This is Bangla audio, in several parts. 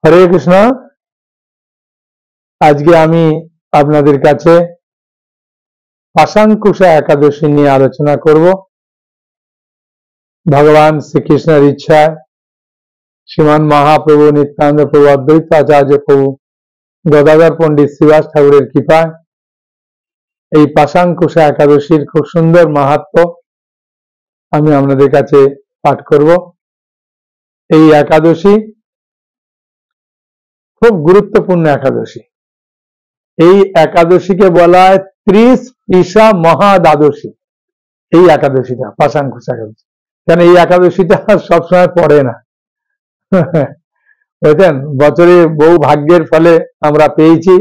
হরে কৃষ্ণ। আজকে আমি আপনাদের কাছে পাশাঙ্কুশা একাদশী নিয়ে আলোচনা করব। ভগবান শ্রীকৃষ্ণের ইচ্ছায় শ্রীমান মহাপ্রভু নিত্যানন্দ প্রভু অদ্বৈত আচার্য প্রভু গদাধর পণ্ডিত শ্রীবাস ঠাকুরের কৃপায় এই পাশাঙ্কুশা একাদশীর খুব সুন্দর মাহাত্ম্য আমি আপনাদের কাছে পাঠ করব। এই একাদশী খুব গুরুত্বপূর্ণ একাদশী। এই একাদশীকে বলা হয় 30 পৃষা মহাদ্বাদশী। এই একাদশীটা পাশাঙ্কুশা একাদশী, কেন এই একাদশীটা সবসময় পড়ে না, বুঝলেন? বছরে বহু ভাগ্যের ফলে আমরা পেয়েছি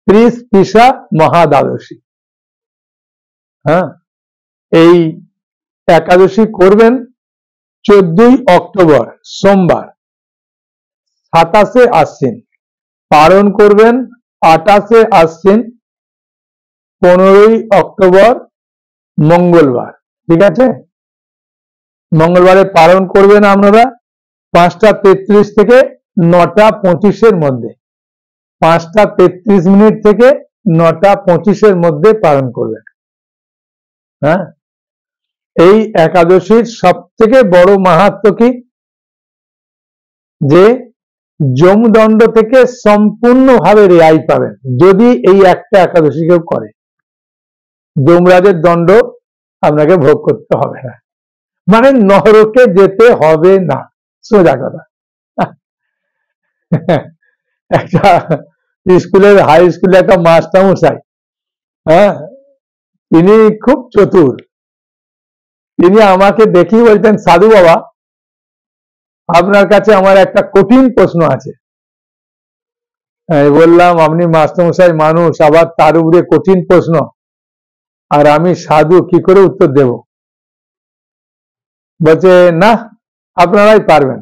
30 পৃষা মহাদ্বাদশী। হ্যাঁ, এই একাদশী করবেন 14ই অক্টোবর সোমবার, 27শে আশ্বিন পালন করবেন, 28শে আশ্বিন 15ই অক্টোবর মঙ্গলবার। ঠিক আছে, মঙ্গলবারে পালন করবেন আপনারা 5টা 33 থেকে 9টা 25-এর মধ্যে, 5টা 33 মিনিট থেকে 9টা 25-এর মধ্যে পালন করবেন। হ্যাঁ, এই একাদশীর সব থেকে বড় মাহাত্ম্য কি, যে যমদণ্ড থেকে সম্পূর্ণভাবে রেহাই পাবেন যদি এই একটা একাদশী কেউ করে। যমরাজের দণ্ড আপনাকে ভোগ করতে হবে না, মানে নরকে যেতে হবে না, সোজা কথা। একটা স্কুলের হাই স্কুলে একটা মাস্টার মশাই, হ্যাঁ, তিনি খুব চতুর। তিনি আমাকে দেখেই বলতেন, সাধু বাবা আপনার কাছে আমার একটা কঠিন প্রশ্ন আছে। বললাম, আপনি মাস্টারমশাই মানুষ, আবার তার উপরে কঠিন প্রশ্ন, আর আমি সাধু, কি করে উত্তর দেব? বলছে, না আপনারাই পারবেন,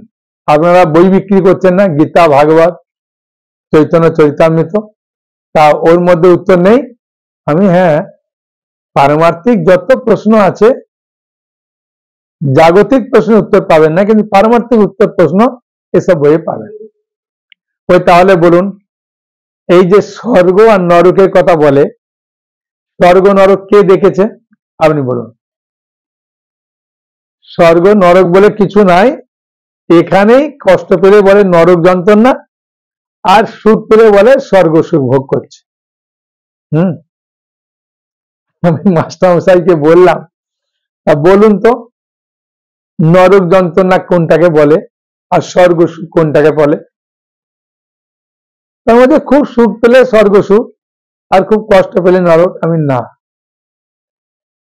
আপনারা বই বিক্রি করছেন না, গীতা ভাগবত চৈতন্য চরিতামৃত, তা ওর মধ্যে উত্তর নেই? আমি, হ্যাঁ, পারমার্থিক যত প্রশ্ন আছে, জাগতিক প্রশ্নের উত্তর পাবেন না, কিন্তু পারমার্থিক উত্তর প্রশ্ন এসব বইয়ে পাবেন। ওই তাহলে বলুন, এই যে স্বর্গ আর নরকের কথা বলে, স্বর্গ নরক কে দেখেছে? আপনি বলুন। স্বর্গ নরক বলে কিছু নাই, এখানেই কষ্ট পেলে বলে নরক যন্ত্রণা, আর সুখ পেলে বলে স্বর্গ সুখ ভোগ করছে। আমি মাস্টার মশাইকে বললাম, বলুন তো নরক যন্ত্রণা কোনটাকে বলে আর স্বর্গ সুখ কোনটাকে বলে? তার মধ্যে খুব সুখ পেলে স্বর্গ সুখ, আর খুব কষ্ট পেলে নরক। আমি, না,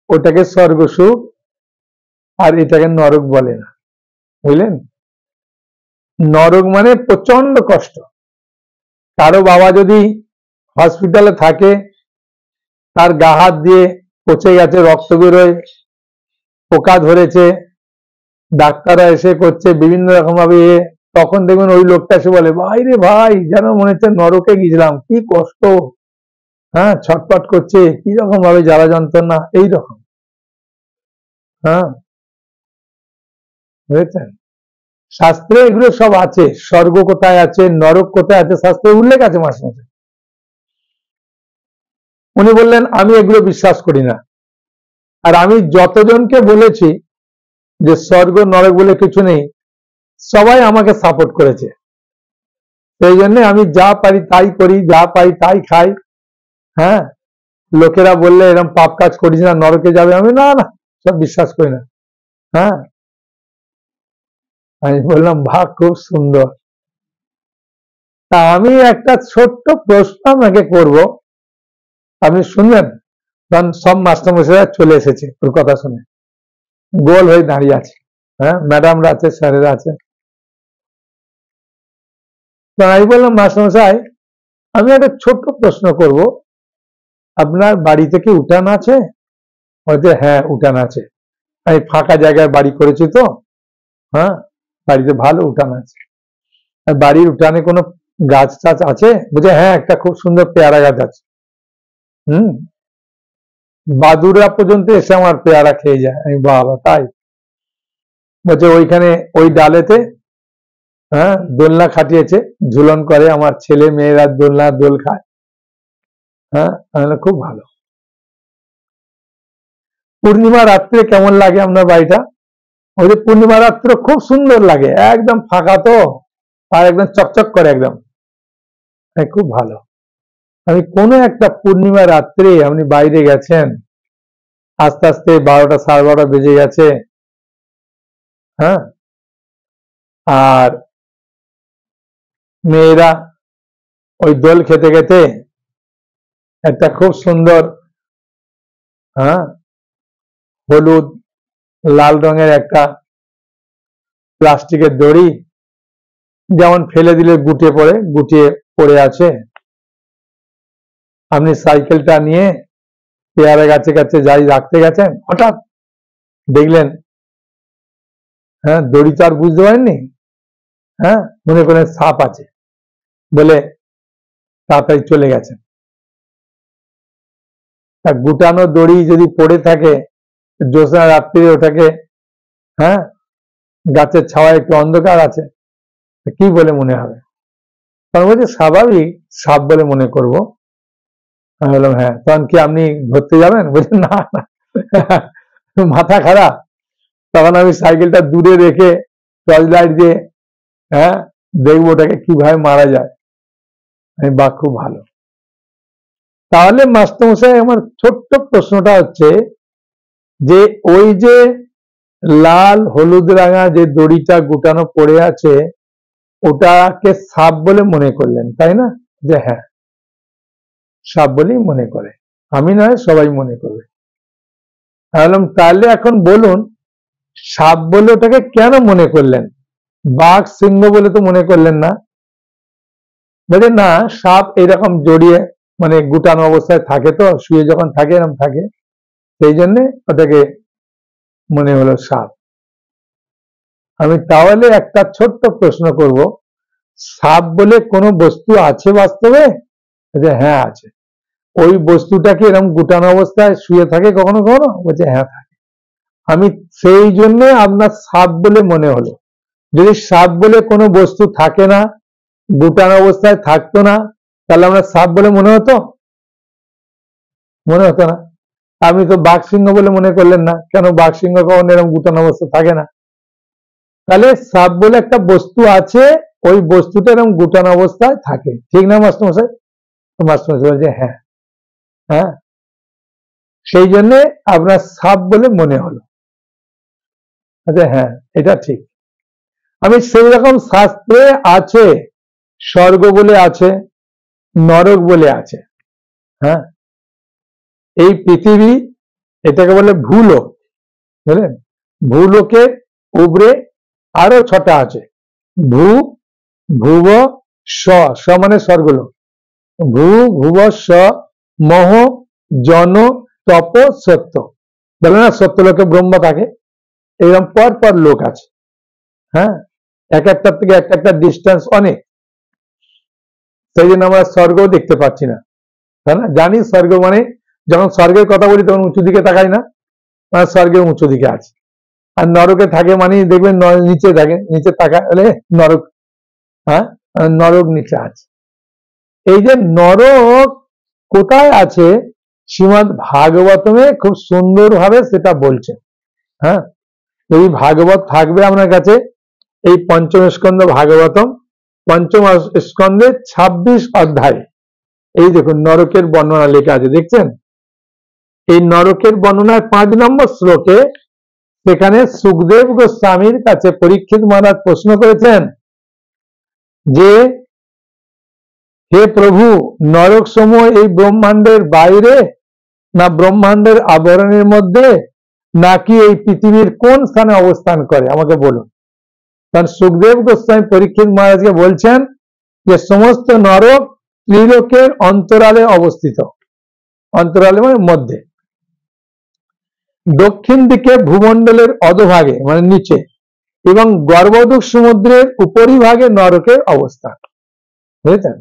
ওটাকে স্বর্গ সুখ আর এটাকে নরক বলে না, বুঝলেন? নরক মানে প্রচন্ড কষ্ট। কারো বাবা যদি হসপিটালে থাকে, তার গা হাত দিয়ে পচে গেছে, রক্ত বেরোয়, পোকা ধরেছে, ডাক্তাররা এসে করছে বিভিন্ন রকম ভাবে, তখন দেখবেন ওই লোকটা এসে বলে, ভাই রে ভাই, যেন মনে হচ্ছে নরকে গিয়েছিলাম, কি কষ্ট, হ্যাঁ, ছটপট করছে, কি রকম ভাবে জ্বালা যন্ত্রণা, এইরকম। হ্যাঁ, বুঝেছেন? শাস্ত্রে এগুলো সব আছে, স্বর্গ কোথায় আছে, নরক কোথায় আছে, শাস্ত্রে উল্লেখ আছে মাঝে মাঝে। উনি বললেন, আমি এগুলো বিশ্বাস করি না। আর আমি যতজনকে বলেছি যে স্বর্গ নরক বলে কিছু নেই, সবাই আমাকে সাপোর্ট করেছে। সেই জন্য আমি যা পারি তাই করি, যা পাই তাই খাই। হ্যাঁ, লোকেরা বললে এরকম পাপ কাজ করিস না, নরকে যাবে, আমি না না, সব বিশ্বাস করি না। হ্যাঁ, আমি বললাম, বাহ, খুব সুন্দর। তা আমি একটা ছোট্ট প্রশ্ন আপনাকে করব, আপনি শুনবেন। কারণ সব মাস্টারমশাইরা চলে এসেছে ওর কথা শুনে, গোল হয়ে দাঁড়িয়ে আছে। হ্যাঁ, ম্যাডামরা আছে, স্যারেরা আছে। আমি বললাম, মাস্টারমশাই আমি একটা ছোট্ট প্রশ্ন করব, আপনার বাড়িতে কি উঠান আছে? বলছে, হ্যাঁ, উঠান আছে, আমি ফাঁকা জায়গায় বাড়ি করেছি তো। হ্যাঁ, বাড়িতে ভালো উঠান আছে। বাড়ির উঠানে কোনো গাছ টাছ আছে? বলছে, হ্যাঁ, একটা খুব সুন্দর পেয়ারা গাছ আছে। বাদুড়া পর্যন্ত এসে আমার পেয়ারা খেয়ে যায়। আমি, বাবা, তাই? বলছে, ওইখানে ওই ডালেতে হ্যাঁ, দোলনা খাটিয়েছে, ঝুলন করে, আমার ছেলে মেয়েরা দোলনা দোল খায়। হ্যাঁ, খুব ভালো। পূর্ণিমা রাত্রে কেমন লাগে আপনার বাড়িটা? ওই যে পূর্ণিমা রাত্র খুব সুন্দর লাগে, একদম ফাঁকা তো, আর একদম চকচক করে একদম, খুব ভালো। আমি কোনো একটা পূর্ণিমা রাত্রে আপনি বাইরে গেছেন, আস্তে আস্তে 12টা 12:30 বেজে গেছে, হ্যাঁ, আর মেয়েরা ওই দোল খেতে খেতে একটা খুব সুন্দর, হ্যাঁ, হলুদ লাল রঙের একটা প্লাস্টিকের দড়ি, যেমন ফেলে দিলে গুটিয়ে পড়ে আছে, আপনি সাইকেলটা নিয়ে পেয়ারা গাছে গাছে যাই রাখতে গেছেন, হঠাৎ দেখলেন, হ্যাঁ, দড়ি তো আর বুঝতে পারেননি, হ্যাঁ, মনে করেন সাপ আছে বলে তাড়াতাড়ি চলে গেছেন। গুটানো দড়ি যদি পড়ে থাকে জ্যোৎস্না রাত্রি, ওটাকে, হ্যাঁ, গাছের ছাওয়ায় একটু অন্ধকার আছে, কি বলে মনে হবে? তখন বলছে স্বাভাবিক সাপ বলে মনে করব। আমি বললাম হ্যাঁ, তখন কি আপনি ধরতে যাবেন? বলছেন না না, মাথা খারাপ। তখন আমি সাইকেলটা দূরে রেখে টর্চ লাইট দিয়ে, হ্যাঁ, দেখবো ওটাকে কিভাবে মারা যায়। আমি বাহ, খুব ভালো। তাহলে মাস্টারমশাই, আমার ছোট্ট প্রশ্নটা হচ্ছে যে ওই যে লাল হলুদ রাঙা যে দড়িটা গুটানো পড়ে আছে, ওটাকে সাপ বলে মনে করলেন, তাই না? যে হ্যাঁ, সাপ বলেই মনে করে, আমি নয়, সবাই মনে করবে। তাহলে এখন বলুন, সাপ বলে ওটাকে কেন মনে করলেন? বাঘ সিংহ বলে তো মনে করলেন না। বলে না, সাপ এরকম জড়িয়ে মানে গুটানো অবস্থায় থাকে, তো শুয়ে যখন থাকে এরকম থাকে, সেই জন্য ওটাকে মনে হলো সাপ। আমি তাহলে একটা ছোট্ট প্রশ্ন করব, সাপ বলে কোনো বস্তু আছে বাস্তবে? যে হ্যাঁ আছে। ওই বস্তুটা কি এরকম গুটানো অবস্থায় শুয়ে থাকে কখনো কখনো? বলছে হ্যাঁ থাকে। আমি সেই জন্য আপনার সাপ বলে মনে হলো। যদি সাপ বলে কোনো বস্তু থাকে না, গুটানো অবস্থায় থাকতো না, তাহলে আমরা সাপ বলে মনে হতো? মনে হতো না। আপনি তো বাঘ সিংহ বলে মনে করলেন না, কেন? বাঘ সিংহ কখনো এরকম গুটানো অবস্থা থাকে না। তাহলে সাপ বলে একটা বস্তু আছে, ওই বস্তুটা এরকম গুটানো অবস্থায় থাকে, ঠিক না মাস্টারমশাই? মাস্টারমশাই বলছে হ্যাঁ, হ্যাঁ, সেই জন্যে আপনার সাপ বলে মনে হলো। আচ্ছা, হ্যাঁ, এটা ঠিক। আমি সেই রকম শাস্ত্রে আছে, স্বর্গ বলে আছে, নরক বলে আছে, হ্যাঁ, এই পৃথিবী, এটাকে বলে ভূলোক, বুঝলেন? ভূলোকের উপরে আরো 6টা আছে, ভূ, ভুব, স মানে স্বর্গলোক, ভূ, ভুব, স, মহ, জন, তপ, সত্য। বলে না সত্যলোকে ব্রহ্ম থাকে, এরকম পর পর লোক আছে, হ্যাঁ, এক একটার থেকে এক একটা ডিস্টেন্স অনেক, সেই জন্য আমরা স্বর্গ দেখতে পাচ্ছি না, তাই না? জানি স্বর্গ মানে, যখন স্বর্গের কথা বলি তখন উঁচু দিকে তাকাই না, মানে স্বর্গের উঁচু দিকে আছে। আর নরকে থাকে মানে দেখবেন নিচে থাকে, নিচে তাকালে নরক, হ্যাঁ, নরক নিচে আছে। এই যে নরক কোথায় আছে, শ্রীমদ ভাগবতমে খুব সুন্দরভাবে সেটা বলছে, হ্যাঁ। যদি ভাগবত থাকবে আপনার কাছে, এই পঞ্চম স্কন্ধ ভাগবতম, পঞ্চম স্কন্ধে 26 অধ্যায়, এই দেখুন নরকের বর্ণনা লেখা আছে, দেখছেন? এই নরকের বর্ণনার 5 নম্বর শ্লোকে, সেখানে সুখদেব গোস্বামীর কাছে পরীক্ষিত মহারাজ প্রশ্ন করেছেন যে হে প্রভু, নরক সমূহ এই ব্রহ্মাণ্ডের বাইরে, না ব্রহ্মাণ্ডের আবরণের মধ্যে, নাকি এই পৃথিবীর কোন স্থানে অবস্থান করে, আমাকে বলুন। কারণ সুখদেব গোস্বামী পরীক্ষিত মহারাজকে বলছেন যে সমস্ত নরক ত্রিলোকের অন্তরালে অবস্থিত, অন্তরালে মানে মধ্যে, দক্ষিণ দিকে ভূমণ্ডলের অধোভাগে মানে নিচে, এবং গর্ভদূক সমুদ্রের উপরিভাগে নরকের অবস্থান, বুঝেছেন?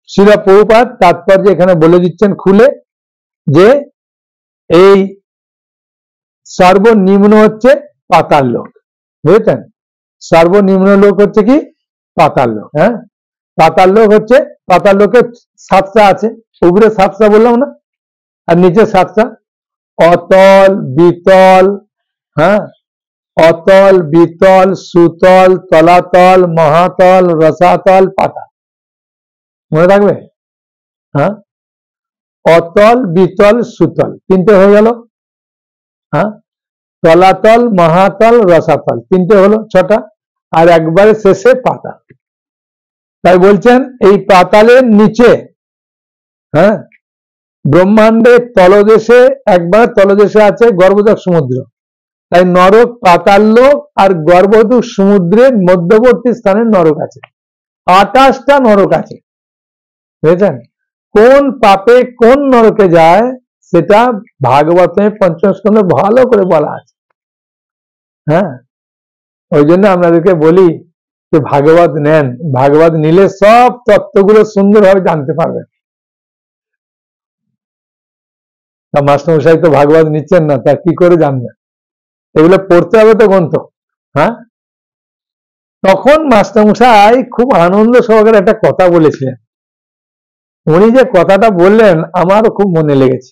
শ্রীল প্রভুপাদ তাৎপর্য এখানে বলে দিচ্ছেন খুলে, যে এই সর্বনিম্ন হচ্ছে পাতাল লোক, বুঝেছেন? সর্বনিম্ন লোক হচ্ছে কি পাতাল লোক। হ্যাঁ, পাতাল লোক হচ্ছে, পাতাল লোকের সাতটা আছে, উপরে সাতটা বললাম না, আর নিচে সাতটা, অতল, বিতল, হ্যাঁ, অতল, বিতল, সুতল, তলাতল, মহাতল, রসাতল, পাতাল। মনে থাকবে? হ্যাঁ, অতল, বিতল, সুতল, তিনটে হয়ে গেল। হ্যাঁ, তলাতল, মহাতল, রসাতল, তিনটে হলো, ছটা। আর একবারে শেষে পাতাল। তাই বলছেন এই পাতালের নিচে, হ্যাঁ, ব্রহ্মাণ্ডের তলদেশে, একবার তলদেশে আছে গর্ভজাত সমুদ্র। তাই নরক, পাতাল লোক আর গর্ভজাত সমুদ্রের মধ্যবর্তী স্থানে নরক আছে। 28টা নরক আছে, বুঝেছেন? কোন পাপে কোন নরকে যায় সেটা ভাগবতে পঞ্চম স্কন্ধে ভালো করে বলা আছে। হ্যাঁ, ওই জন্য আপনাদেরকে বলি যে ভাগবত নেন, ভাগবত নিলে সব তত্ত্বগুলো সুন্দরভাবে জানতে পারবেন। তা মাস্টারমশাই তো ভাগবত নিচ্ছেন না, তা কি করে জানবেন? এগুলো পড়তে হবে তো গ্রন্থ। হ্যাঁ, তখন মাস্টারমশাই খুব আনন্দ সহকারে একটা কথা বলেছিলেন। উনি যে কথাটা বললেন আমারও খুব মনে লেগেছে।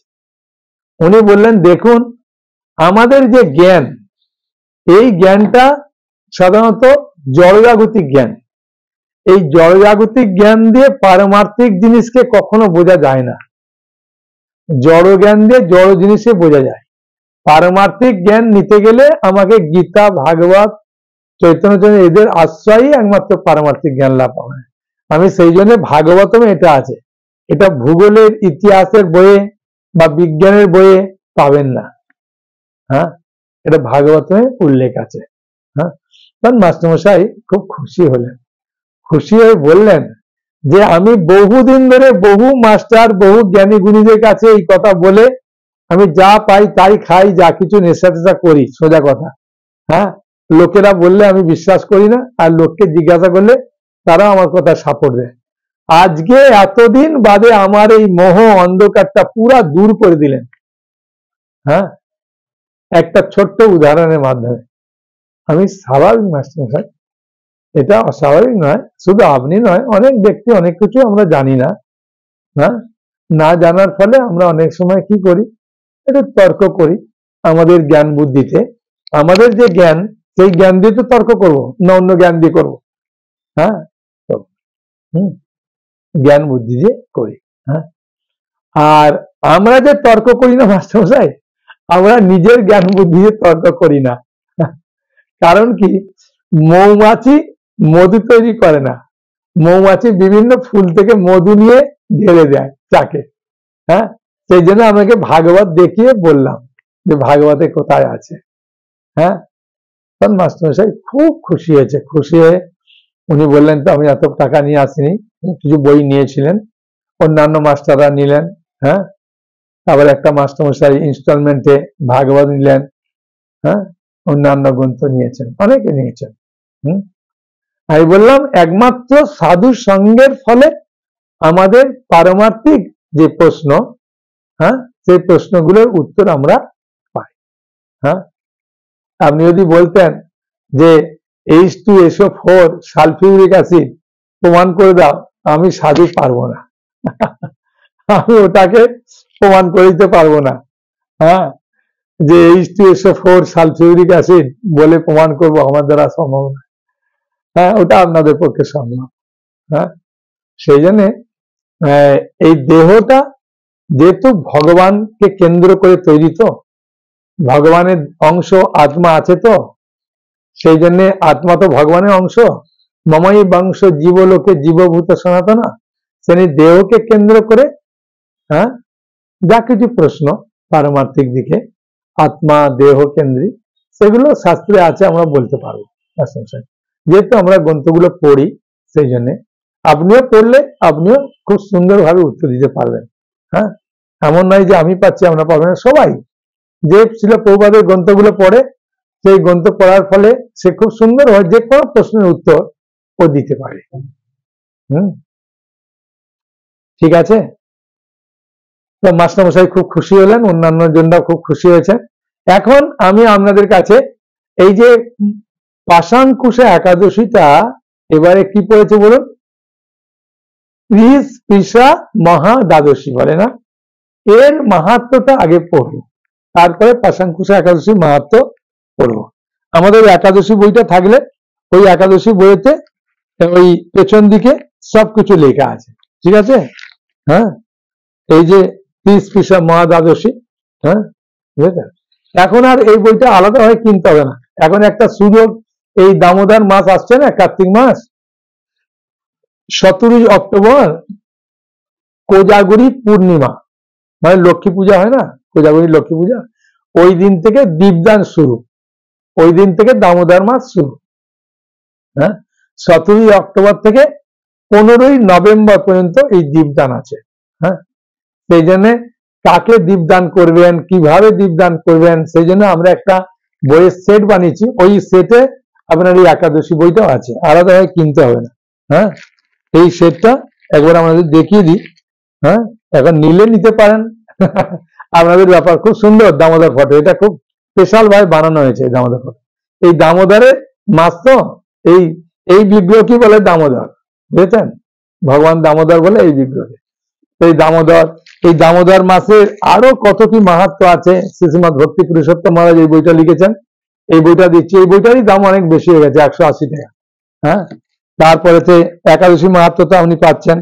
উনি বললেন, দেখুন আমাদের যে জ্ঞান, এই জ্ঞানটা সাধারণত জড়জাগতিক জ্ঞান। এই জড়জাগতিক জ্ঞান দিয়ে পারমার্থিক জিনিসকে কখনো বোঝা যায় না। জড় জ্ঞান দিয়ে জড় জিনিসকে বোঝা যায়। পারমার্থিক জ্ঞান নিতে গেলে আমাকে গীতা, ভাগবত, চৈতন্য এদের আশ্রয়ই একমাত্র পারমার্থিক জ্ঞান লাভ হয়। আমি সেই জন্য ভাগবতমে এটা আছে, এটা ভূগোলের, ইতিহাসের বইয়ে বা বিজ্ঞানের বইয়ে পাবেন না। হ্যাঁ, এটা ভাগবতমে উল্লেখ আছে। হ্যাঁ, তখন মাস্টারমশাই খুব খুশি হলেন। খুশি হয়ে বললেন যে আমি বহুদিন ধরে বহু মাস্টার, বহু জ্ঞানী গুণীদের কাছে এই কথা বলে আমি যা পাই তাই খাই, যা কিছু নেশা টেশা করি, সোজা কথা। হ্যাঁ, লোকেরা বললে আমি বিশ্বাস করি না, আর লোককে জিজ্ঞাসা করলে তারা আমার কথা সাপোর্ট দেয়। আজকে এতদিন বাদে আমার এই মোহ অন্ধকারটা পুরা দূর করে দিলেন। হ্যাঁ, একটা ছোট্ট উদাহরণের মাধ্যমে। আমি স্বাভাবিক মাস্টারমশাই, এটা অস্বাভাবিক নয়, শুধু আপনি নয়, অনেক ব্যক্তি অনেক কিছু আমরা জানি না। হ্যাঁ, না জানার ফলে আমরা অনেক সময় কি করি, একটু তর্ক করি আমাদের জ্ঞান বুদ্ধিতে। আমাদের যে জ্ঞান, সেই জ্ঞান দিয়ে তো তর্ক করবো না অন্য জ্ঞান দিয়ে করবো? হ্যাঁ, জ্ঞান বুদ্ধি দিয়ে করি। হ্যাঁ, আর আমরা যে তর্ক করি না মাস্টারমশাই, আমরা নিজের জ্ঞান বুদ্ধি দিয়ে তর্ক করি না। কারণ কি, মৌমাছি মধু তৈরি করে না, মৌমাছি বিভিন্ন ফুল থেকে মধু নিয়ে ঢেলে দেয় চাকে। হ্যাঁ, সেই জন্য আমাকে ভাগবত দেখিয়ে বললাম যে ভাগবতে কোথায় আছে। হ্যাঁ, তখন মাস্টারমশাই খুব খুশি হয়েছে। খুশি হয়ে উনি বললেন, তো আমি এত টাকা নিয়ে আসিনি, কিছু বই নিয়েছিলেন, অন্যান্য মাস্টাররা নিলেন। হ্যাঁ, আবার একটা মাস্টারমশাই ইনস্টলমেন্টে ভাগবত নিলেন। হ্যাঁ, অন্যান্য গ্রন্থ নিয়েছেন, অনেকে নিয়েছেন। আমি বললাম একমাত্র সাধু সঙ্গের ফলে আমাদের পারমার্থিক যে প্রশ্ন, হ্যাঁ, সেই প্রশ্নগুলোর উত্তর আমরা পাই। হ্যাঁ, আপনি যদি বলতেন যে H2SO4 সালফিউরিক অ্যাসিড প্রমাণ করে দাও, আমি সাধু পারবো না। আমি ওটাকে প্রমাণ করে দিতে পারবো না। হ্যাঁ, যে H2SO4 সালফিউরিক অ্যাসিড বলে প্রমাণ করব, আমার দ্বারা সম্ভব না। হ্যাঁ, ওটা আপনাদের পক্ষে সম্ভব। হ্যাঁ, সেই জন্য এই দেহটা যেহেতু ভগবানকে কেন্দ্র করে তৈরি, তো ভগবানের অংশ আত্মা আছে, তো সেই জন্য আত্মা তো ভগবানের অংশ। মমই বংশ জীবলোকে জীবভূত সনাতনা। সেই দেহকে কেন্দ্র করে, হ্যাঁ, যা কিছু প্রশ্ন পারমার্থিক দিকে আত্মা দেহ কেন্দ্রিক, সেগুলো শাস্ত্রে আছে, আমরা বলতে পারবো। যেহেতু আমরা গ্রন্থগুলো পড়ি, সেই জন্য আপনিও পড়লে আপনিও খুব সুন্দরভাবে উত্তর দিতে পারবেন। হ্যাঁ, এমন নয় যে আমি পাচ্ছি আমরা পারবেন না। সবাই যে ছিল প্রভুপাদের গ্রন্থগুলো পড়ে, সেই গ্রন্থ পড়ার ফলে সে খুব সুন্দরভাবে যে কোনো প্রশ্নের উত্তর ও দিতে পারে। ঠিক আছে, তো মাস্টারমশাই খুব খুশি হলেন, অন্যান্য জনরা খুব খুশি হয়েছে। এখন আমি আপনাদের কাছে এই যে পাষাণকুশে একাদশীটা এবারে কি পড়েছে বলুন? পৃষা মহা দ্বাদশী বলে না, এর মাহাত্ম্যটা আগে পড়বো, তারপরে পাশাঙ্কুশা একাদশী মাহাত্ম্য পড়বো। আমাদের একাদশী বইটা থাকলে ওই একাদশী বইতে ওই পেছন দিকে সবকিছু লেখা আছে, ঠিক আছে? হ্যাঁ, এই যে পৃষা মহা দ্বাদশী, হ্যাঁ বুঝেছেন? এখন আর এই বইটা আলাদা হয়ে কিনতে হবে না। এখন একটা সুযোগ, এই দামোদর মাস আসছে না, কার্তিক মাস, 17 অক্টোবর কোজাগরী পূর্ণিমা, মানে লক্ষ্মী পূজা হয় না, কোজাগরী লক্ষ্মী পূজা, ওই দিন থেকে দীপদান শুরু, ওই দিন থেকে দামোদর মাস শুরু। হ্যাঁ, 17 অক্টোবর থেকে 15 নভেম্বর পর্যন্ত এই দীপদান আছে। হ্যাঁ, সেই জন্য কাকে দীপদান করবেন, কিভাবে দীপদান করবেন, সেই জন্য আমরা একটা বইয়ের সেট বানিয়েছি। ওই সেটে আপনার এই একাদশী বইটাও আছে, আলাদাভাবে কিনতে হবে না। হ্যাঁ, এই সেটটা একবার আমাদের দেখিয়ে দিই। হ্যাঁ, এখন নিলে নিতে পারেন। আপনাদের ব্যাপার, খুব সুন্দর দামোদর ফটো, এটা খুব স্পেশাল ভাবে বানানো হয়েছে এই দামোদর ফটো। এই দামোদরের মাস তো, এই এই বিগ্রহ কি বলে? দামোদর, বুঝেছেন? ভগবান দামোদর বলে এই বিগ্রহকে। এই দামোদর মাসের আরো কত কি মাহাত্ম্য আছে। শ্রীশ্রীমৎ ভক্তি পুরুষোত্তম মহারাজ এই বইটা লিখেছেন, এই বইটা দিচ্ছি। এই বইটারই দাম অনেক বেশি হয়ে গেছে, 180 টাকা। হ্যাঁ, তারপরেতে একাদশী মাহাত্ম্য তো আপনি পাচ্ছেন।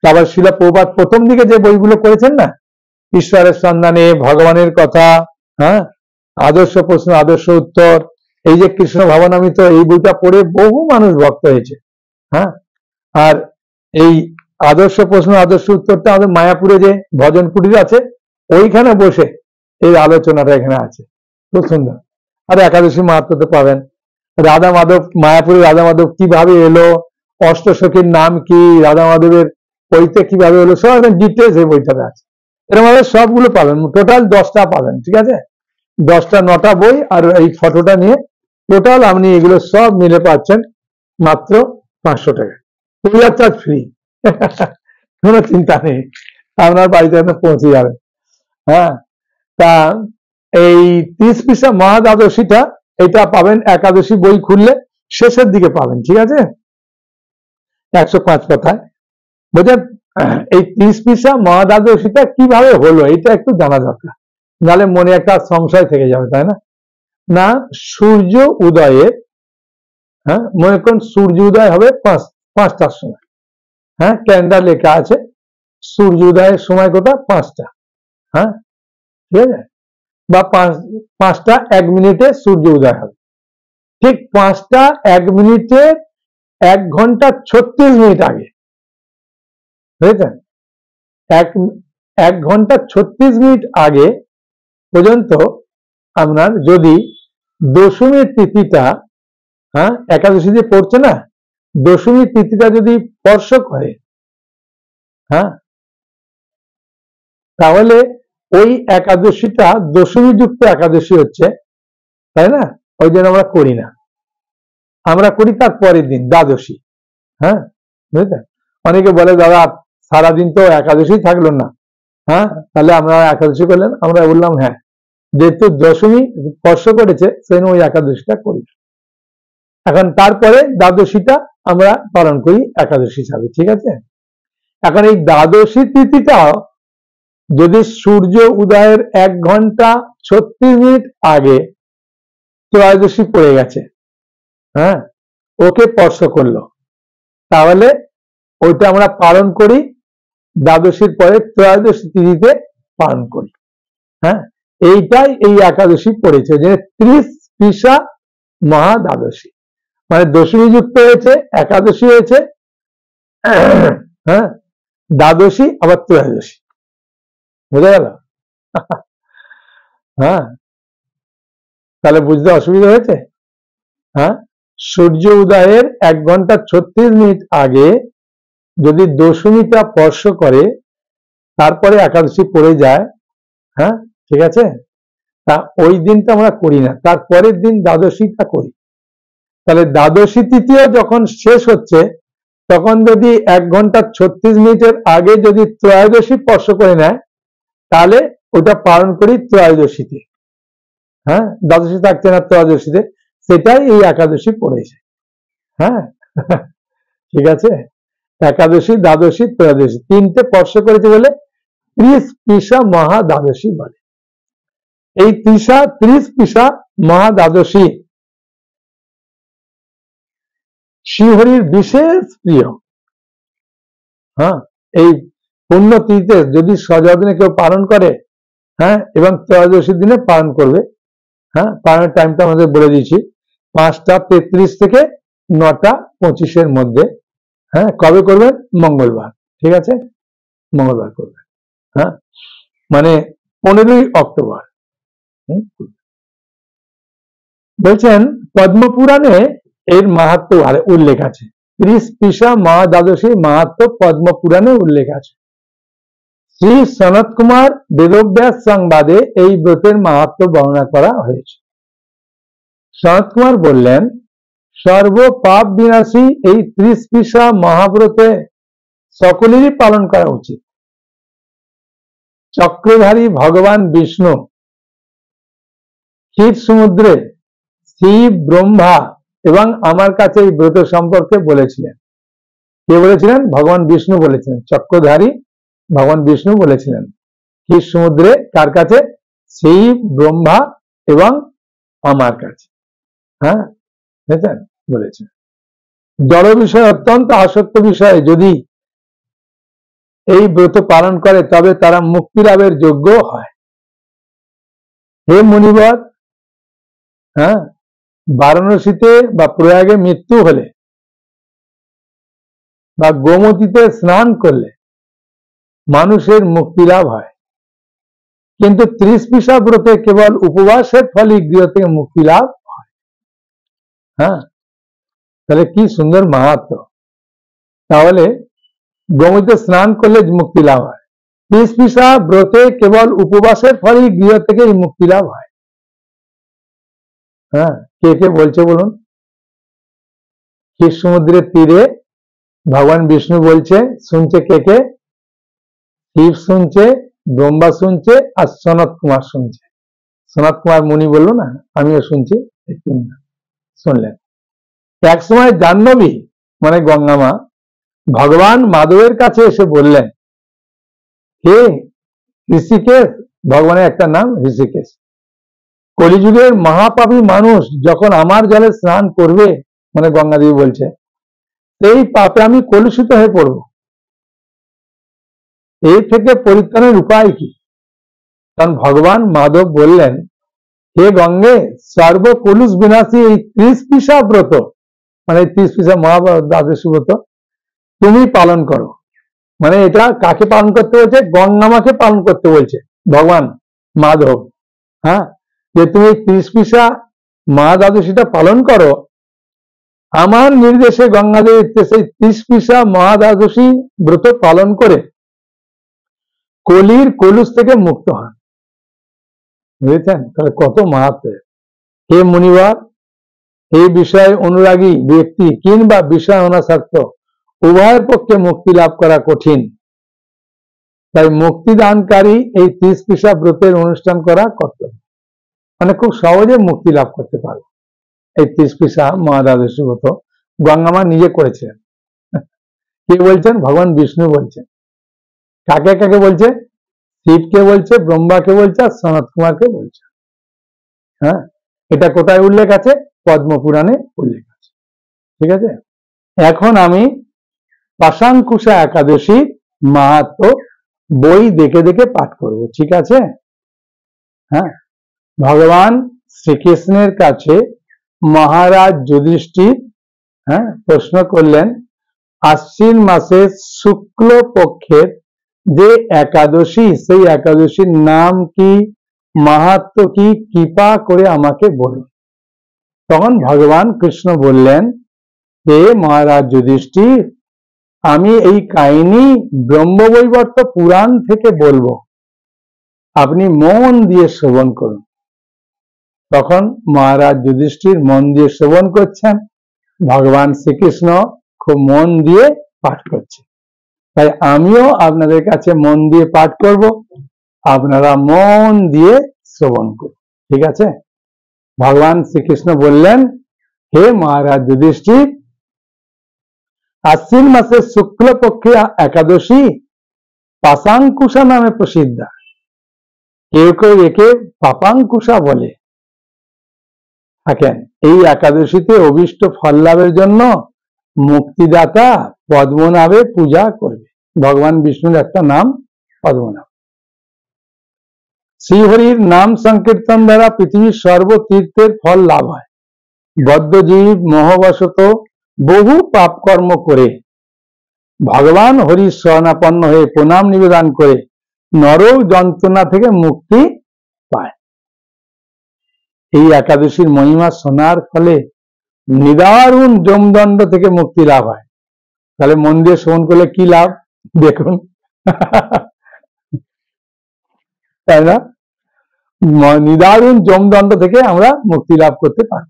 তারপর শিলা প্রভুপাদ প্রথম দিকে যে বইগুলো করেছেন না, ঈশ্বরের সন্ধানে, ভগবানের কথা, হ্যাঁ, আদর্শ প্রশ্ন আদর্শ উত্তর, এই যে কৃষ্ণ ভাবনামৃত, এই বইটা পড়ে বহু মানুষ ভক্ত হয়েছে। হ্যাঁ, আর এই আদর্শ প্রশ্ন আদর্শ উত্তরটা আমাদের মায়াপুরে যে ভজন কুটির আছে, ওইখানে বসে এই আলোচনাটা এখানে আছে, খুব সুন্দর। আর একাদশী মাহাত্ম্য তো পাবেন। রাধা মাধব, মায়াপুরে রাধা মাধব কিভাবে এলো, অষ্টসখীর নাম কি, রাধা মাধবের বইতে কিভাবে এলো, সব একদম ডিটেলস এই বইটাতে আছে। এরকম ভাবে সবগুলো পাবেন, টোটাল 10টা পাবেন, ঠিক আছে? 10টা 9টা বই আর এই ফটোটা নিয়ে টোটাল আপনি এগুলো সব মিলে পাচ্ছেন মাত্র 500 টাকা। কুরিয়ার চার্জ ফ্রি, কোনো চিন্তা নেই, আপনার বাড়িতে পৌঁছে যাবে। হ্যাঁ, তা এই 30 পৃষ্ঠা মহা দ্বাদশীটা, এটা পাবেন একাদশী বই খুললে শেষের দিকে পাবেন, ঠিক আছে? 105 কথায়, বুঝলেন? এই 30 পৃষ্ঠা মহা দ্বাদশীটা কিভাবে হলো, এটা একটু জানা দরকার, নাহলে মনে একটা সংশয় থেকে যাবে, তাই না? না, সূর্য উদয়ের, হ্যাঁ মনে করুন সূর্য উদয় হবে 5টার সময়। হ্যাঁ, ক্যালেন্ডার লেখা আছে সূর্য উদয়ের সময় কোথা? 5টা। হ্যাঁ, ঠিক আছে? বা 5টা 1 মিনিটে সূর্য উদয় হবে। ঠিক 5টা 1 মিনিটে 1 ঘন্টা 36 মিনিট আগে, বুঝেছেন? 1 ঘন্টা 36 মিনিট আগে পর্যন্ত আপনার যদি দশমীর তিথিটা, হ্যাঁ একাদশী যে পড়ছে না, দশমীর তিথিটা যদি স্পর্শ করে, হ্যাঁ, তাহলে ওই একাদশীটা দশমী যুক্ত একাদশী হচ্ছে, তাই না? ওই জন্য আমরা করি না, আমরা করি তার পরের দিন দ্বাদশী। হ্যাঁ, বুঝলেন? অনেকে বলে দাদা সারাদিন তো একাদশী থাকলো না, হ্যাঁ তাহলে আমরা একাদশী করলেন। আমরা বললাম হ্যাঁ, যেহেতু দশমী স্পর্শ করেছে সেই ওই একাদশীটা করি। এখন তারপরে দ্বাদশীটা আমরা পালন করি একাদশী হিসাবে, ঠিক আছে? এখন এই দ্বাদশী তিথিটাও যদি সূর্য উদয়ের 1 ঘন্টা 36 মিনিট আগে ত্রয়োদশী পড়ে গেছে, হ্যাঁ ওকে স্পর্শ করলো, তাহলে ওইটা আমরা পালন করি দ্বাদশীর পরে ত্রয়োদশী তিথিতে পালন করি। হ্যাঁ, এইটাই এই একাদশী পড়েছে, যে 30 পৃষা মহা দ্বাদশী, মানে দশমী যুক্ত হয়েছে, একাদশী হয়েছে, হ্যাঁ দ্বাদশী আবার ত্রয়োদশী, বোঝা গেল? হ্যাঁ, তাহলে বুঝতে অসুবিধা হয়েছে? হ্যাঁ, সূর্য উদয়ের 1 ঘন্টা 36 মিনিট আগে যদি দশমীটা স্পর্শ করে, তারপরে একাদশী পড়ে যায়, হ্যাঁ ঠিক আছে, তা ওই দিনটা আমরা করি না, তার পরের দিন দ্বাদশীটা করি। তাহলে দ্বাদশী তৃতীয় যখন শেষ হচ্ছে, তখন যদি 1 ঘন্টা 36 মিনিটের আগে যদি ত্রয়োদশী স্পর্শ করে নেয়, তাহলে ওটা পালন করি ত্রয়োদশীতে। হ্যাঁ, দ্বাদশী থাকছে না ত্রয়োদশীতে, সেটাই এই একাদশী পড়েছে। হ্যাঁ, ঠিক আছে, একাদশী, দ্বাদশী, ত্রয়োদশী তিনটে স্পর্শ করেছে বলে ত্রিস্পৃশা মহা দ্বাদশী বলে। এই ত্রিস্পৃশা মহা দ্বাদশী শ্রীহরির বিশেষ প্রিয়। হ্যাঁ, এই পুণ্য তিথিতে যদি সযত্নে কেউ পালন করে, হ্যাঁ, এবং ত্রয়োদশীর দিনে পালন করবে, হ্যাঁ, পালনের টাইমটা আমাদের বলে দিয়েছি 5:33 থেকে 9:25 মধ্যে। হ্যাঁ, কবে করবেন? মঙ্গলবার। ঠিক আছে, মঙ্গলবার করবেন। হ্যাঁ, মানে 15ই অক্টোবর। বলছেন পদ্মপুরাণে এর মাহাত্ম্য উল্লেখ আছে। ত্রিস্পৃশা মহা দ্বাদশীর মাহাত্ম্য পদ্মপুরাণে উল্লেখ আছে। শ্রী সনত কুমার বেদব্যাস সংবাদে এই ব্রতের মাহাত্ম্য বর্ণনা করা হয়েছে। সনত কুমার বললেন, সর্ব পাপ বিনাশী এই ত্রিস্পৃশা মহাব্রতে সকলেরই পালন করা উচিত। চক্রধারী ভগবান বিষ্ণু ক্ষীর সমুদ্রে শিব, ব্রহ্মা এবং আমার কাছে এই ব্রত সম্পর্কে বলেছিলেন। কে বলেছিলেন? ভগবান বিষ্ণু বলেছিলেন। চক্রধারী ভগবান বিষ্ণু বলেছিলেন ক্ষীর সমুদ্রে, কার কাছে? শিব, ব্রহ্মা এবং আমার কাছে। হ্যাঁ, বুঝেছেন, বলেছেন। জড় বিষয় অত্যন্ত আসক্ত বিষয়ে যদি এই ব্রত পালন করে তবে তারা মুক্তি লাভের যোগ্য হয়। হে মুনিবর, হ্যাঁ, বারাণসীতে বা প্রয়াগে মৃত্যু হলে বা গোমতীতে স্নান করলে মানুষের মুক্তি লাভ হয়, কিন্তু ত্রিস্পৃশা ব্রতে কেবল উপবাসের ফলে গৃহ থেকে মুক্তি লাভ হয়। হ্যাঁ, তাহলে কি সুন্দর মাহাত্ম্য। তাহলে গোমতীতে স্নান করলে মুক্তি লাভ হয়, ত্রিস্পৃশা ব্রতে কেবল উপবাসের ফলে গৃহ থেকে মুক্তি লাভ হয়। হ্যাঁ, কে কে বলছে বলুন? ক্ষীর সমুদ্রের তীরে ভগবান বিষ্ণু বলছে, শুনছে কে কে? শিব শুনছে, ব্রহ্মা শুনছে, আর সনত কুমার শুনছে। সনত কুমার মুনি বললো না, আমিও শুনছি, শুনলেন। এক সময় জাহ্নবী মানে গঙ্গা মা ভগবান মাধবের কাছে এসে বললেন, হে ঋষিকেশ, ভগবানের একটা নাম ঋষিকেশ, কলিযুগের মহাপাপী মানুষ যখন আমার জলে স্নান করবে, মানে গঙ্গা দেবী বলছে, এই পাপে আমি কলুষিত হয়ে পড়ব। এই থেকে পরিত্রাণের উপায় কি? কারণ ভগবান মাধব বললেন, হে গঙ্গে, সর্বকলুষ বিনাশী এই ত্রিস্পৃশা ব্রত, মানে ত্রিস্পৃশা মহাদ্বাদশী ব্রত তুমি পালন করো। মানে এটা কাকে পালন করতে বলছে? গঙ্গা মাকে পালন করতে বলছে ভগবান মাধব। হ্যাঁ, যে তুমি ত্রিস্পৃশা মহাদ্বাদশীটা পালন করো, আমার নির্দেশে গঙ্গা দেবী সেই ত্রিস্পৃশা মহাদ্বাদশী ব্রত পালন করে কলির কলুষ থেকে মুক্ত হন। বুঝেছেন? তাহলে কত মাহাত্ম্য। হে মুনিবার, এই বিষয়ে অনুরাগী ব্যক্তি কিংবা বিষয় অনাসক্ত উভয়ের পক্ষে মুক্তি লাভ করা কঠিন। তাই মুক্তিদানকারী এই ত্রিস্পৃশা ব্রতের অনুষ্ঠান করা কর্তব্য। মানে খুব সহজে মুক্তি লাভ করতে পারবে এই ত্রিস্পৃশা মহাদ্বাদশী ব্রত। গঙ্গামা নিজে করেছিলেন। কে বলছেন? ভগবান বিষ্ণু বলছেন। কাকে কাকে বলছে? শিবকে বলছে, ব্রহ্মাকে বলছে, আর সনত কুমারকে বলছে। হ্যাঁ, এটা কোথায় উল্লেখ আছে? পদ্মপুরাণে উল্লেখ আছে। ঠিক আছে, এখন আমি পাশাঙ্কুশা একাদশী মাহাত্ম্য বই দেখে দেখে পাঠ করব। ঠিক আছে? হ্যাঁ, ভগবান শ্রীকৃষ্ণের কাছে মহারাজ যুধিষ্ঠির প্রশ্ন করলেন, আশ্বিন মাসের শুক্ল পক্ষের যে একাদশী, সেই একাদশীর নাম কি, মাহাত্ম্য কি, কৃপা করে আমাকে বলুন। তখন ভগবান কৃষ্ণ বললেন, হে মহারাজ যুধিষ্ঠির, আমি এই কাহিনী ব্রহ্মবৈবর্ত পুরাণ থেকে বলবো, আপনি মন দিয়ে শ্রবণ করুন। তখন মহারাজ যুধিষ্ঠির মন দিয়ে শ্রবণ করছেন, ভগবান শ্রীকৃষ্ণ খুব মন দিয়ে পাঠ করছে। তাই আমিও আপনাদের কাছে মন দিয়ে পাঠ করব, আপনারা মন দিয়ে শ্রবণ করুন। ঠিক আছে? ভগবান শ্রীকৃষ্ণ বললেন, হে মহারাজ যুধিষ্ঠির, আশ্বিন মাসের শুক্লপক্ষে একাদশী পাশাঙ্কুশা নামে প্রসিদ্ধ। কেউ কেউ একে পাপাঙ্কুশা বলে থাকেন। এই একাদশীতে অভীষ্ট ফল লাভের জন্য মুক্তিদাতা পদ্মনাভে পূজা করবে। ভগবান বিষ্ণুর একটা নাম পদ্মনাভ। শ্রীহরির নাম সংকীর্তন দ্বারা পৃথিবীর সর্বতীর্থের ফল লাভ হয়। বদ্ধজীব মোহবশত বহু পাপ কর্ম করে ভগবান হরির শরণাপন্ন হয়ে প্রণাম নিবেদন করে নরক যন্ত্রণা থেকে মুক্তি পায়। এই একাদশীর মহিমা শোনার ফলে নিদারুণ যমদণ্ড থেকে মুক্তি লাভ হয়। তাহলে মন দিয়ে শ্রবণ করলে কি লাভ দেখুন, তাই না? নিদারুণ যমদণ্ড থেকে আমরা মুক্তি লাভ করতে পারি।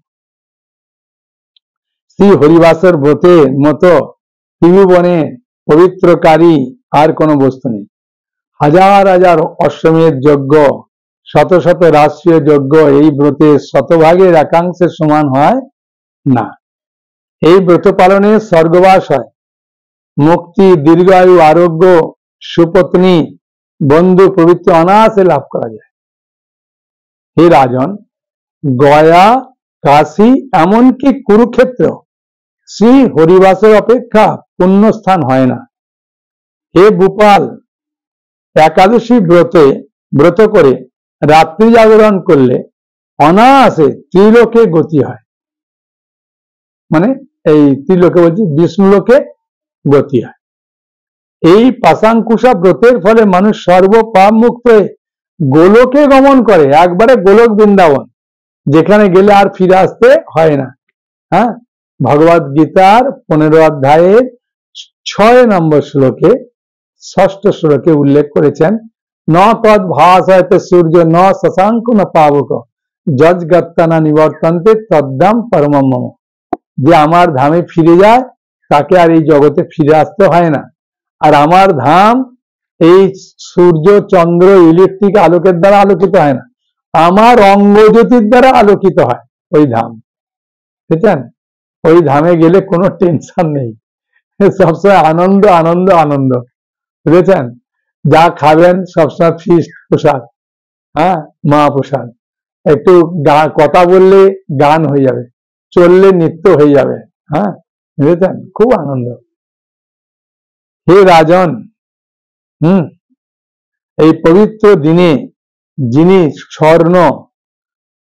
শ্রী হরিবাসর ব্রতের মতো ত্রিভুবনে পবিত্রকারী আর কোনো বস্তু নেই। হাজার হাজার অশ্বমেধ যজ্ঞ, শত শত রাষ্ট্রীয় যজ্ঞ এই ব্রতের শতভাগের একাংশের সমান হয় না। এই ব্রত পালনে স্বর্গবাস হয়, মুক্তি, দীর্ঘায়ু, আরোগ্য, সুপত্নী, বন্ধু প্রভৃতি অনায়াসে লাভ করা যায়। হে রাজন, গয়া, কাশী, এমনকি কুরুক্ষেত্র শ্রী হরিবাসের অপেক্ষা পুণ্যস্থান হয় না। হে ভূপাল, একাদশী ব্রত করে রাত্রি জাগরণ করলে অনায়াসে ত্রিলোকে গতি হয়। মানে এই ত্রিলোকে বলছি বিষ্ণুলোকে গতি হয়। এই পাশাঙ্কুশা ব্রতের ফলে মানুষ সর্বপাপ মুক্ত হয়ে গোলকে গমন করে, একবারে গোলক বৃন্দাবন, যেখানে গেলে আর ফিরে আসতে হয় না। হ্যাঁ, ভগবদ গীতার 15 অধ্যায়ের 6 নম্বর শ্লোকে, 6ষ্ঠ শ্লোকে উল্লেখ করেছেন, ন তদ ভাসয়তে সূর্য ন শশাঙ্ক ন পাবক যজ্ঞত্তানা নিবর্তন্তে তদ্দাম পরমম মম। যে আমার ধামে ফিরে যায় তাকে আর এই জগতে ফিরে আসতে হয় না। আর আমার ধাম এই সূর্য, চন্দ্র, ইলেকট্রিক আলোকের দ্বারা আলোকিত হয় না, আমার অঙ্গজ্যোতির দ্বারা আলোকিত হয় ওই ধাম। বুঝছেন? ওই ধামে গেলে কোনো টেনশন নেই, সবসময় আনন্দ আনন্দ আনন্দ। বুঝেছেন? যা খাবেন সবসময় ফিস্ট প্রসাদ, হ্যাঁ, মহাপ্রসাদ। একটু কথা বললে গান হয়ে যাবে, চললে নৃত্য হয়ে যাবে। হ্যাঁ, বুঝেছেন? খুব আনন্দ। হে রাজন, এই পবিত্র দিনে যিনি স্বর্ণ,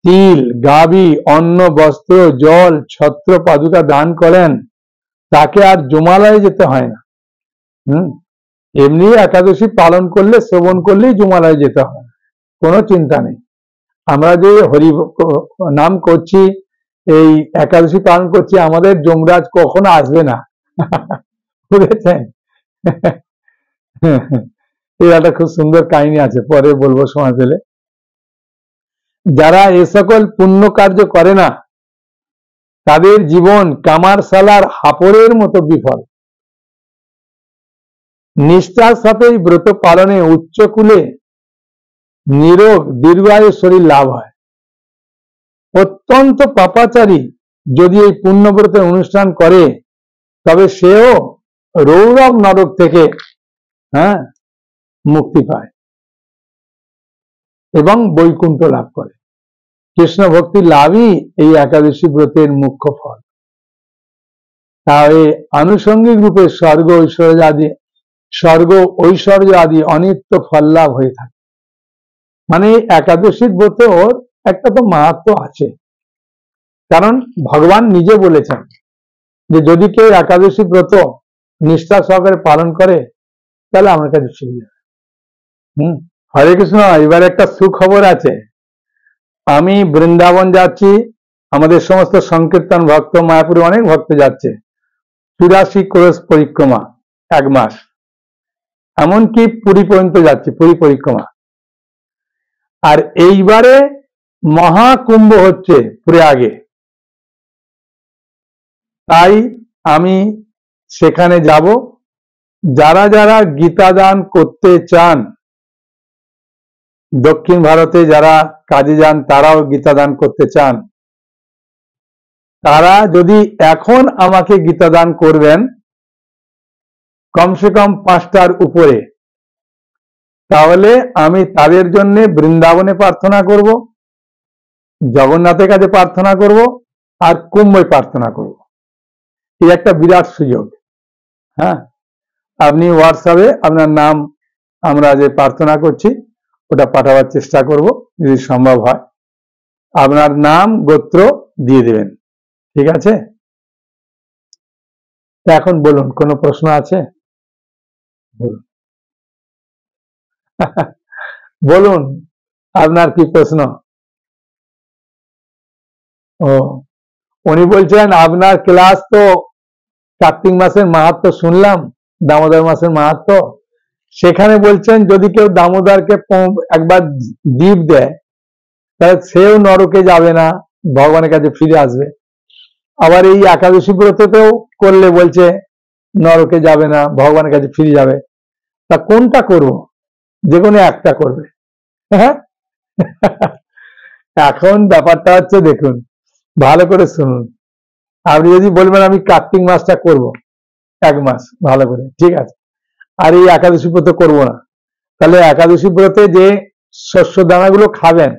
তিল, গাভী, অন্ন, বস্ত্র, জল, ছত্র, পাদুকা দান করেন, তাকে আর জমালয়ে যেতে হয় না। এমনি একাদশী পালন করলে, শ্রবণ করলেই জমালয়ে যেতে হয়, কোনো চিন্তা নেই। আমরা যে হরি নাম করছি, এই একাদশী পালন করছি, আমাদের যমরাজ কখনো আসবে না। বুঝেছেন? এর একটা খুব সুন্দর কাহিনী আছে, পরে বলবো সময় পেলে। যারা এ সকল পুণ্য কার্য করে না, তাদের জীবন কামারশালার হাপড়ের মতো বিফল। নিষ্ঠার সাথে এই ব্রত পালনে উচ্চকুলে নিরোগ দীর্ঘায়ু শরীর লাভ হয়। অত্যন্ত পাপাচারী যদি এই পুণ্যব্রতের অনুষ্ঠান করে, তবে সেও রৌরব নরক থেকে মুক্তি পায় এবং বৈকুণ্ঠ লাভ করে। কৃষ্ণ ভক্তি লাভই এই একাদশী ব্রতের মুখ্য ফল। তাই আনুষঙ্গিক রূপে স্বর্গ ঐশ্বর্য আদি অনিত্য ফল লাভ হয়ে থাকে। মানে একাদশীর ব্রতে ওর একটা তো মাহাত্ম আছে, কারণ ভগবান নিজে বলেছেন যে যদি কেউ একাদশী ব্রত নিষ্ঠা সহকারে পালন করে তাহলে আমার কাছে ফিরে যাবে। হরে কৃষ্ণ। এবার একটা সুখবর আছে। আমি বৃন্দাবন যাচ্ছি, আমাদের সমস্ত সংকীর্তন ভক্ত, মায়াপুরে অনেক ভক্ত যাচ্ছে, 84 ক্রোশ পরিক্রমা 1 মাস, এমনকি পুরী পর্যন্ত যাচ্ছে, পুরী পরিক্রমা। আর এইবারে মহাকুম্ভ হচ্ছে প্রয়াগে, তাই আমি সেখানে যাব। যারা যারা গীতা দান করতে চান, দক্ষিণ ভারতে যারা কাজে যান তারাও গীতা দান করতে চান, তারা যদি এখন আমাকে গীতা দান করবেন কমসে কম 5টার উপরে, তাহলে আমি তাদের জন্য বৃন্দাবনে প্রার্থনা করব, জগন্নাথের কাছে প্রার্থনা করব, আর কুম্ভে প্রার্থনা করব। এই একটা বিরাট সুযোগ। হ্যাঁ, আপনি হোয়াটসঅ্যাপে আপনার নাম, আমরা যে প্রার্থনা করছি ওটা পাঠাবার চেষ্টা করব, যদি সম্ভব হয় আপনার নাম গোত্র দিয়ে দেবেন, ঠিক আছে? এখন বলুন, কোনো প্রশ্ন আছে? বলুন বলুন আপনার কি প্রশ্ন? ও, উনি বলছেন আপনার ক্লাস তো কার্তিক মাসের মাহাত্ম্য শুনলাম, দামোদর মাসের মাহাত্ম্য, সেখানে বলছেন যদি কেউ দামোদরকে একবার দীপ দেয় তাহলে সেও নরকে যাবে না, ভগবানের কাছে ফিরে আসবে। আবার এই একাদশী ব্রততেও করলে বলছে নরকে যাবে না, ভগবানের কাছে ফিরে যাবে। তা কোনটা করব? যে কোনো একটা করবে। হ্যাঁ, এখন ব্যাপারটা হচ্ছে, দেখুন ভালো করে শুনুন, আপনি যদি বলবেন আমি কার্তিক মাসটা করব 1 মাস ভালো করে, ঠিক আছে, আর এই একাদশী ব্রত করব না, তাহলে একাদশী ব্রতে যে শস্য দানাগুলো খাবেন,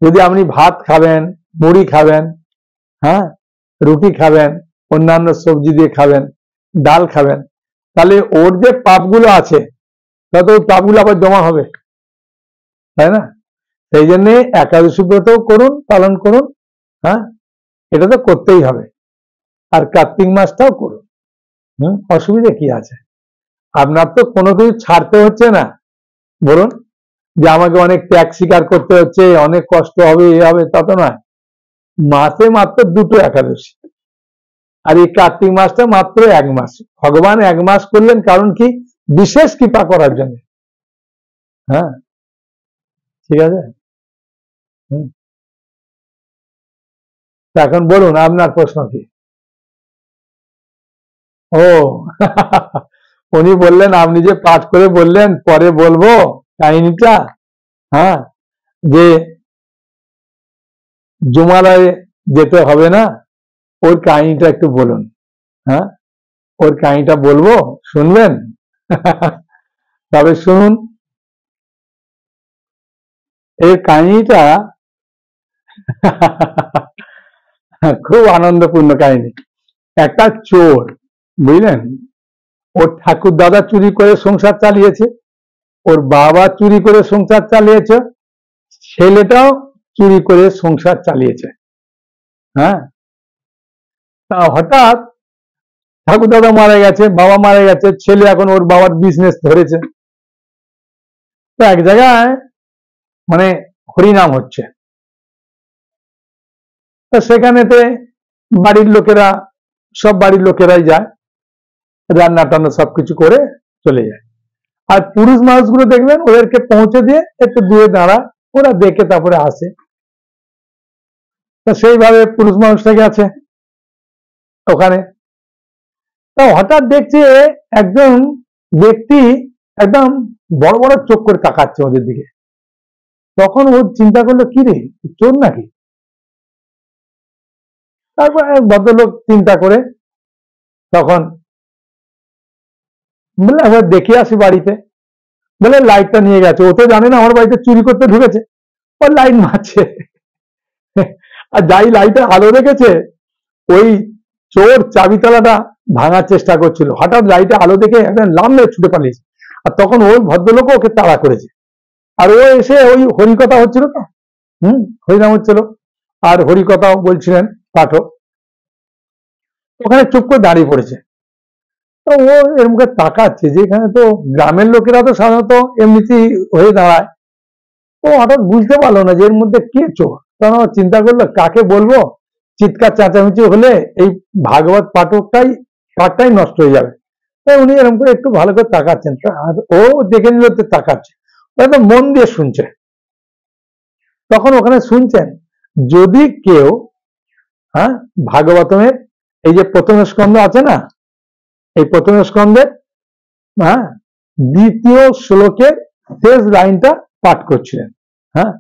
যদি আপনি ভাত খাবেন, মুড়ি খাবেন, হ্যাঁ, রুটি খাবেন, অন্যান্য সবজি দিয়ে খাবেন, ডাল খাবেন, তাহলে ওর যে পাপগুলো আছে তত ওই পাপগুলো আবার জমা হবে, তাই না? সেই জন্য একাদশী ব্রতও করুন, পালন করুন, হ্যাঁ, এটা তো করতেই হবে, আর কার্তিক মাসটাও করুন। অসুবিধা কি আছে? আপনার তো কোনো কিছু ছাড়তে হচ্ছে না, বলুন, যে আমাকে অনেক ত্যাগ স্বীকার করতে হচ্ছে, অনেক কষ্ট হবে, এ হবে, তা তো নয়। মাসে মাত্র 2টো একাদশী, আর এই কার্তিক মাসটা মাত্র 1 মাস। ভগবান 1 মাস করলেন কারণ কি? বিশেষ কৃপা করার জন্য। হ্যাঁ, ঠিক আছে। এখন বলুন আপনার প্রশ্ন কি? ও উনি বললেন আপনি যে পাঠ করে বললেন পরে বলবো কাহিনীটা, হ্যাঁ, যে জুমালয়ে যেতে হবে না, ওর কাহিনীটা একটু বলুন। হ্যাঁ, ওর কাহিনীটা বলবো, শুনবেন? তবে শুনুন, এর কাহিনীটা খুব আনন্দপূর্ণ কাহিনী। একটা চোর, বুঝলেন, ওর ঠাকুর দাদা চুরি করে সংসার চালিয়েছে, ওর বাবা চুরি করে সংসার চালিয়েছে, ছেলেটাও চুরি করে সংসার চালিয়েছে। হ্যাঁ, তা হঠাৎ ঠাকুর দাদা মারা গেছে, বাবা মারা গেছে, ছেলে এখন ওর বাবার বিজনেস ধরেছে। তো এক জায়গায় মানে হরিনাম হচ্ছে, তো সেখানেতে বাড়ির লোকেরা, সব বাড়ির লোকেরাই যায়, রান্না টান্না সবকিছু করে চলে যায়। আর পুরুষ মানুষগুলো দেখবেন ওদেরকে পৌঁছে দিয়ে একটু দূরে দাঁড়ায়, ওরা দেখে তারপরে আসে। তো সেইভাবে পুরুষ মানুষটা গেছে ওখানে, তো হঠাৎ দেখছে একজন ব্যক্তি একদম বড় বড় চোখ করে তাকাচ্ছে ওদের দিকে। তখন ও চিন্তা করলো, কি রে, চোর নাকি? তারপর ভদ্রলোক চিন্তা করে তখন বলে একবার দেখে আসি বাড়িতে, বলে লাইটটা নিয়ে গেছে। ও তো জানে না আমার বাড়িতে চুরি করতে ঢুকেছে, ও লাইট মারছে। আর যাই লাইটের আলো দেখেছে, ওই চোর চাবিতালাটা ভাঙার চেষ্টা করছিল, হঠাৎ লাইটে আলো দেখে একদম লাম মেরে ছুটে পালিয়েছে। আর তখন ওই ভদ্রলোক ওকে তাড়া করেছে, আর ও এসে ওই হরিকথা হচ্ছিল তো, হরিনাম হচ্ছিল, আর হরিকথাও বলছিলেন পাঠক, ওখানে চুপ করে দাঁড়িয়ে পড়েছে। তো ও এরকম করে তাকাচ্ছে, যে এখানে তো গ্রামের লোকেরা তো সাধারণত এমনিতেই হয়ে দাঁড়ায়। ও হঠাৎ বুঝতে পারলো না যে এর মধ্যে কে চোর, তখন ও চিন্তা করলো কাকে বলবো, চিৎকার চেঁচামেচি হলে এই ভাগবত পাঠটাই নষ্ট হয়ে যাবে। তাই উনি এরকম করে একটু ভালো করে তাকাচ্ছেন, আর ও দেখে নিল তাকাচ্ছে, একদম মন দিয়ে শুনছে। তখন ওখানে শুনছেন, যদি কেউ, হ্যাঁ, ভাগবতমের এই যে প্রথম স্কন্ধ আছে না, এই প্রথম স্কন্ধের, হ্যাঁ, 2য় শ্লোকের শেষ লাইনটা পাঠ করছিলেন। হ্যাঁ,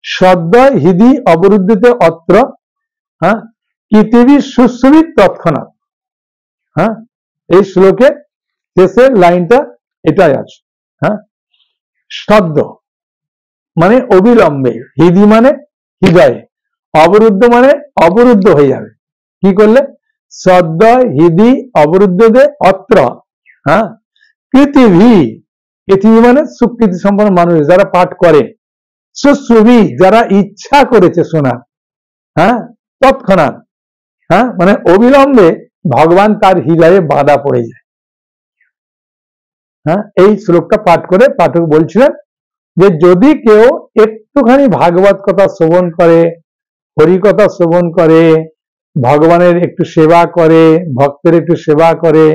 সদ্যয় হৃদি অবরুদ্ধতে অত্র, হ্যাঁ, পৃথিবী সুশ্রী তৎক্ষণাৎ। হ্যাঁ, এই শ্লোকে শেষের লাইনটা এটাই আছে। হ্যাঁ, সদ্য মানে অবিলম্বে, হৃদি মানে হৃদয়ে, অবরুদ্ধ মানে অবরুদ্ধ হয়ে যাবে। কি করলে? সদ্য হৃদি অবরুদ্ধ দে অত্র। হ্যাঁ, পৃথিবী, পৃথিবী মানে সুকৃতি সম্পন্ন মানুষ যারা পাঠ করে, সুশ্রুবি যারা ইচ্ছা করেছে শোনা, হ্যাঁ, তৎক্ষণাৎ, হ্যাঁ মানে অবিলম্বে ভগবান তার হৃদয়ে বাধা পড়ে যায়। হ্যাঁ, এই শ্লোকটা পাঠ করে পাঠক বলছিলেন যে যদি কেউ একটুখানি ভাগবত কথা শ্রবণ করে, হরি কথা শ্রবণ করে, ভগবানের একটু সেবা করে, ভক্তের একটু সেবা করে,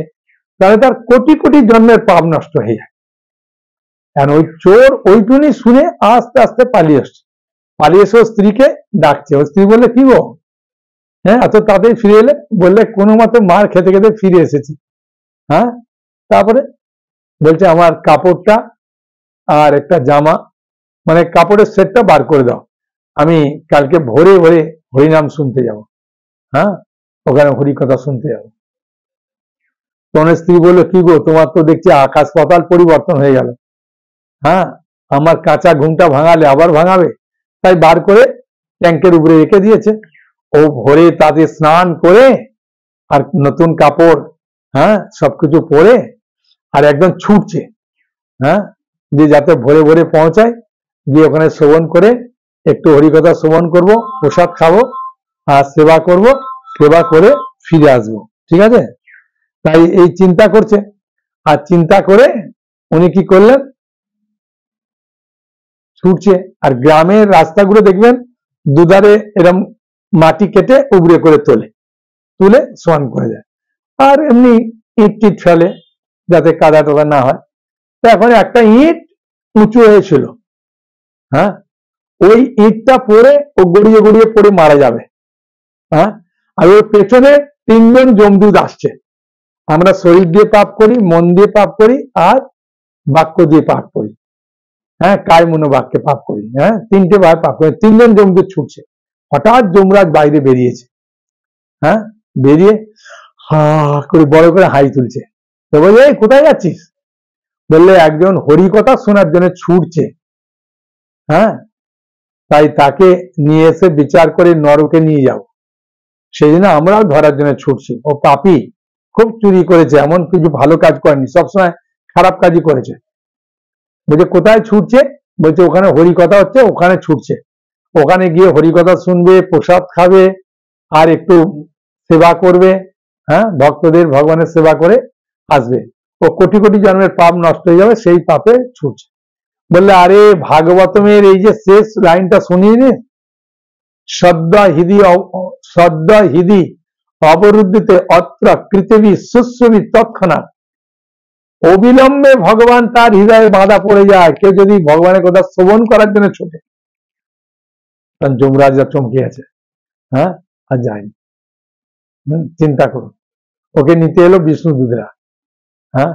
তাহলে তার কোটি কোটি জন্মের পাপ নষ্ট হয়ে যায়। কারণ ওই চোর ওইটুনি শুনে আস্তে আস্তে পালিয়ে আসছে, পালিয়ে এসে ওর স্ত্রীকে ডাকছে। ওর স্ত্রী বললে কি গো, হ্যাঁ এত তাড়াতাড়ি ফিরে এলে? বললে কোনো মতে মার খেতে খেতে ফিরে এসেছি। হ্যাঁ, তারপরে বলছে আমার কাপড়টা আর একটা জামা, মানে কাপড়ের সেটটা বার করে দাও, আমি কালকে ভোরে ভোরে হরিনাম শুনতে যাব। হ্যাঁ, ওখানে হরি কথা শুনতে যাব। তখন স্ত্রী বললো কি গো, তোমার তো দেখছি আকাশ পাতাল পরিবর্তন হয়ে গেল। হ্যাঁ, আমার কাঁচা ঘুমটা ভাঙালে আবার ভাঙাবে, তাই বার করে ট্যাঙ্কের উপরে রেখে দিয়েছে। ও ভোরে তাতে স্নান করে আর নতুন কাপড়, হ্যাঁ সবকিছু পরে আর একদম ছুটছে, হ্যাঁ যে যাতে ভোরে ভোরে পৌঁছায়, গিয়ে ওখানে শ্রবণ করে একটু হরিকথা শ্রবণ করব, প্রসাদ খাবো আর সেবা করব, সেবা করে ফিরে আসবো। ঠিক আছে, তাই এই চিন্তা করছে। আর চিন্তা করে উনি কি করলেন, ছুটছে। আর গ্রামের রাস্তাগুলো দেখবেন দুধারে এরম মাটি কেটে উবড়ে করে তোলে, তুলে স্নান করে যায়। আর এমনি ইট টিট ফেলে যাতে কাদা টাদা না হয়। তো এখন একটা ইট উঁচু হয়েছিল, হ্যাঁ ওই ইটটা পড়ে ও গড়িয়ে গড়িয়ে পড়ে মারা যাবে। হ্যাঁ, আর ওর পেছনে তিনজন যমদূত আসছে। আমরা শরীর দিয়ে পাপ করি, মন দিয়ে পাপ করি আর বাক্য দিয়ে পাপ করি। হ্যাঁ, কায় মনোবাক্যে পাপ করি। হ্যাঁ, তিনটে ভাবে পাপ করি। তিনজন যমদূত ছুটছে। হঠাৎ যমরাজ বাইরে বেরিয়েছে। হ্যাঁ, বেরিয়ে হা করে বড় করে হাই তুলছে। তো বলে এই কোথায় যাচ্ছিস? বললে একজন হরি কথা শোনার জন্য ছুটছে। হ্যাঁ, তাই তাকে নিয়ে এসে বিচার করে নরকে নিয়ে যাও। সেই জন্য আমরাও ধরার জন্য ছুটছি। ও পাপী, খুব চুরি করেছে, এমন কিছু ভালো কাজ করেনি, সবসময় খারাপ কাজই করেছে। বলছে কোথায় ছুটছে? বলছে ওখানে হরি কথা হচ্ছে, ওখানে ছুটছে। ওখানে গিয়ে হরি কথা শুনবে, প্রসাদ খাবে আর একটু সেবা করবে। হ্যাঁ, ভক্তদের ভগবানের সেবা করে আসবে। ও কোটি কোটি জন্মের পাপ নষ্ট হয়ে যাবে, সেই পাপে ছুটছে। বললে আরে ভাগবতমের এই যে শেষ লাইনটা শুনিয়ে নে, সদ্য হৃদি অবরুদ্ধিতে অত্র পৃথিবী সুশ্রবি তৎক্ষণাৎ। অবিলম্বে ভগবান তার হৃদয়ে বাধা পড়ে যায় কেউ যদি ভগবানের কথা শ্রবণ করার জন্য ছোটে। তখন যমরাজরা চমকে আছে। হ্যাঁ, আর যায়নি। চিন্তা করুন, ওকে নিতে এলো বিষ্ণুদূতরা। হ্যাঁ,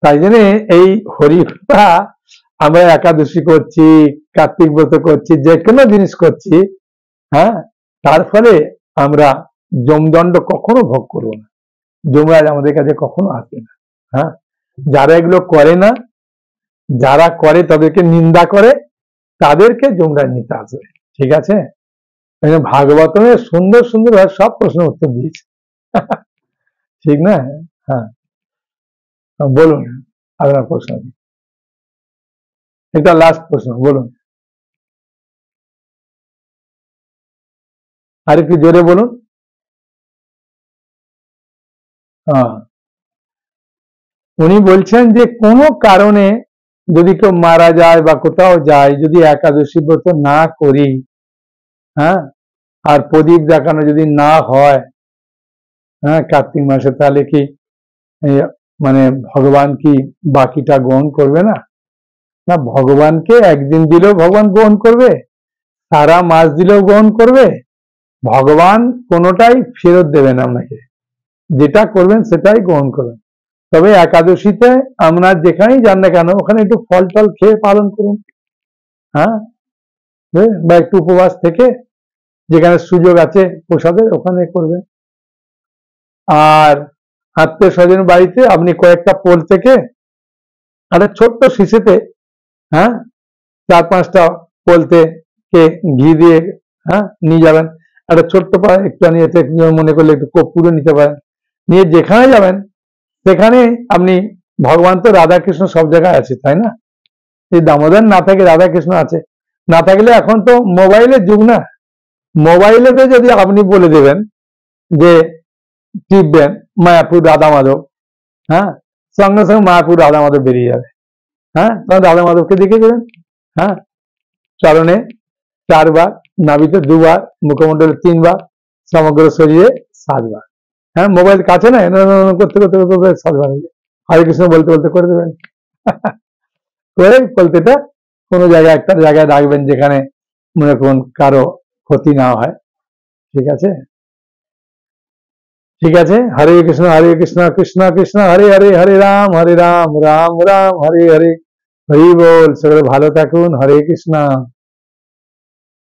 তাই জন্য এই হরি কথা আমরা একাদশী করছি, কার্তিক ব্রত করছি, যে কোনো জিনিস করছি, হ্যাঁ তার ফলে আমরা যমদণ্ড কখনো ভোগ করবো না। যমরাজ আমাদের কাছে কখনো আসবে না। হ্যাঁ, যারা এগুলো করে না, যারা করে তাদেরকে নিন্দা করে, তাদেরকে যমরাজ নিতে আসবে। ঠিক আছে, ভাগবতমে সুন্দর সুন্দর সব প্রশ্ন উত্তর দিয়েছে। ঠিক না? হ্যাঁ, বলুন আপনার প্রশ্ন। এটা লাস্ট প্রশ্ন, বলুন আর একটু জোরে বলুন। হ্যাঁ, উনি বলছেন যে কোনো কারণে যদি কেউ মারা যায় বা কোথাও যায়, যদি একাদশী ব্রত না করি, হ্যাঁ আর প্রদীপ দেখানো যদি না হয়, হ্যাঁ কার্তিক মাসে, তাহলে কি মানে ভগবান কি বাকিটা গ্রহণ করবে না? না, ভগবানকে একদিন দিলেও ভগবান গ্রহণ করবে, সারা মাস দিলেও গ্রহণ করবে। ভগবান কোনোটাই ফেরত দেবে না আপনাকে, যেটা করবেন সেটাই গ্রহণ করবেন। তবে একাদশীতে আমরা যেখানেই যান না কেন, ওখানে একটু ফল টল খেয়ে পালন করুন। হ্যাঁ, বা একটু উপবাস থেকে যেখানে সুযোগ আছে প্রসাদের, ওখানে করবেন। আর আত্মীয় স্বজন বাড়িতে আপনি কয়েকটা পোল থেকে একটা ছোট্ট শিশিতে, হ্যাঁ, 4-5টা পোলতে কে ঘি দিয়ে, হ্যাঁ, নিয়ে যাবেন। একটা ছোট্ট একটুখানি এতে মনে করলে একটু কর্পূরও নিতে পারেন, নিয়ে যেখানে যাবেন সেখানে আপনি, ভগবান তো রাধা কৃষ্ণ সব জায়গায় আছে, তাই না? এই দামোদর না থাকে রাধা কৃষ্ণ আছে, না থাকলে এখন তো মোবাইলের যুগ না, মোবাইলেতে যদি আপনি বলে দেবেন যে টিপবেন মায়াপুর রাধা মাধব, হ্যাঁ, সঙ্গে সঙ্গে মায়াপুর রাধা মাধব বেরিয়ে যাবে। হ্যাঁ, তখন রাধা মাধবকে দেখে দেবেন। হ্যাঁ, চরণে 4 বার, নাভিতে 2 বার, মুখমণ্ডলে 3 বার, সমগ্র শরীরে 7 বার। হ্যাঁ, মোবাইল কাছে না, করতে করতে করতে 7 বার হয়ে যায়। হরে কৃষ্ণ বলতে বলতে করে দেবেন। করে বলতেটা কোনো জায়গায় একটা জায়গায় রাখবেন যেখানে মনে করুন কারো ক্ষতি না হয়। ঠিক আছে, ঠিক আছে। হরে কৃষ্ণ কৃষ্ণ কৃষ্ণ হরে হরে, হরে রাম রাম রাম হরে হরে। হরি বল, সকলে ভালো থাকুন। হরে কৃষ্ণ।